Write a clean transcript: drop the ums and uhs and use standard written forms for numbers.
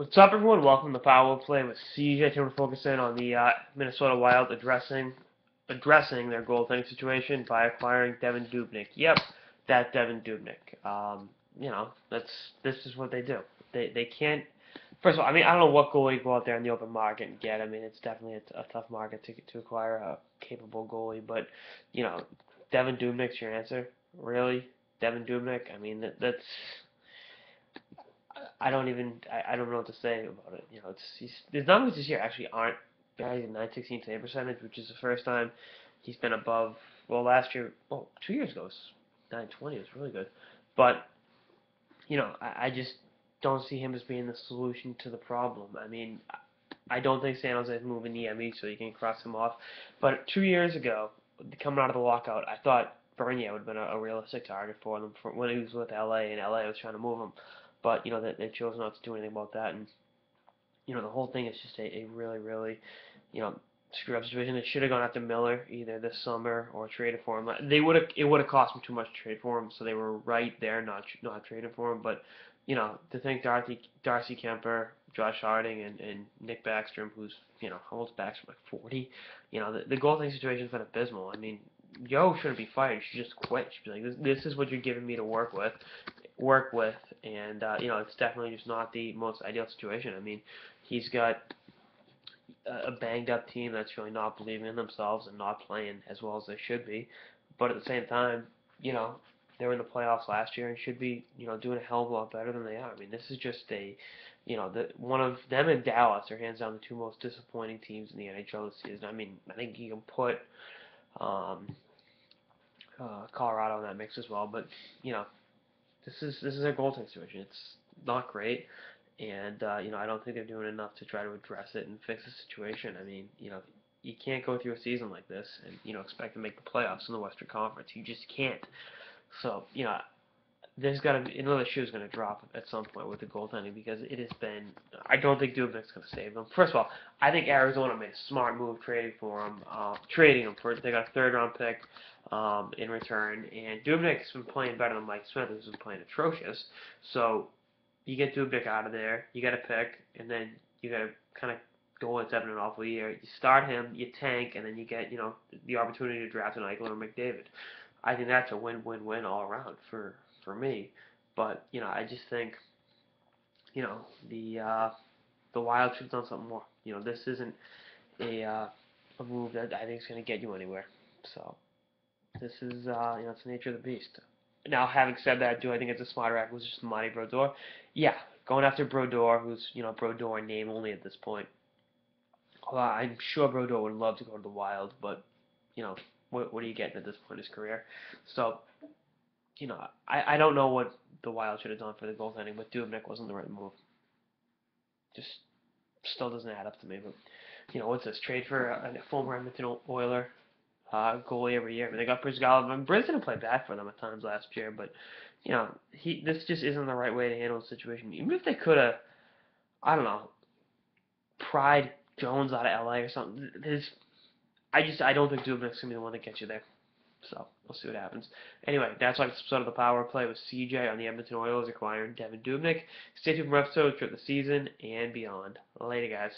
What's up, everyone? Welcome to Power Play with CJ. Today we're focusing on the Minnesota Wild addressing their goaltending situation by acquiring Devan Dubnyk. Yep, that Devan Dubnyk. This is what they do. They can't. First of all, I mean, I don't know what goalie you go out there in the open market and get. I mean, it's definitely a tough market to acquire a capable goalie. But Devan Dubnyk's your answer, really? Devan Dubnyk? I mean, that's I don't know what to say about it. His numbers this year actually aren't bad. He's a 916 save percentage, which is the first time he's been above. Well, last year, 2 years ago, it was 920. It was really good, but I just don't see him as being the solution to the problem. I mean, I don't think San Jose is moving Niemi so you can cross him off. But 2 years ago, coming out of the lockout, I thought Bernier would have been a realistic target for them when he was with LA and LA was trying to move him. But they chose not to do anything about that, and the whole thing is just a really, really, screw up situation. They should have gone after Miller either this summer or traded for him. It would have cost them too much to trade for him, so they were right there not trading for him. But to think Darcy Kemper, Josh Harding, and Nick Backstrom, who's how old's Backstrom, like 40? The goaltending situation's been abysmal. I mean, Yo shouldn't be fired. She should just quit. She'd be like, this is what you're giving me to work with, and it's definitely just not the most ideal situation. I mean, he's got a banged up team that's really not believing in themselves and not playing as well as they should be, but at the same time, they were in the playoffs last year and should be doing a hell of a lot better than they are. I mean, this is just one of them and Dallas are hands down the two most disappointing teams in the NHL this season. I mean, I think you can put Colorado in that mix as well, but this is a goaltending situation. It's not great, and I don't think they're doing enough to try to address it and fix the situation. I mean, you can't go through a season like this and expect to make the playoffs in the Western Conference. You just can't. So there's got to be another shoe's going to drop at some point with the goaltending because it has been. I don't think Dubnyk's going to save them. First of all, I think Arizona made a smart move trading for him. Trading him for they got a third-round pick in return, and Dubnyk's been playing better than Mike Smith, who's been playing atrocious. So you get Dubnyk out of there, you got a pick, and then you got to kind of go into having an awful year. You start him, you tank, and then you get the opportunity to draft an Eichel or McDavid. I think that's a win-win-win all around for me. But I just think the Wild should have done something more. This isn't a move that I think is going to get you anywhere. So this is it's the nature of the beast. Now, having said that, do I think it's a smarter acquisition than Monty Brodeur? Yeah, going after Brodeur, who's Brodeur in name only at this point. I'm sure Brodeur would love to go to the Wild, but what are you getting at this point in his career? So I don't know what the Wild should have done for the goaltending, but Dubnyk wasn't the right move. Just still doesn't add up to me. But what's this? Trade for a former Edmonton Oiler goalie every year. I mean, they got Brizgalov, and Briz didn't play bad for them at times last year, but this just isn't the right way to handle the situation. Even if they could have, I don't know, pried Jones out of LA or something. I don't think Dubnyk's gonna be the one that gets you there. So we'll see what happens. Anyway, that's like this episode of the Power Play with CJ on the Edmonton Oilers acquiring Devan Dubnyk. Stay tuned for episodes throughout the season and beyond. Later, guys.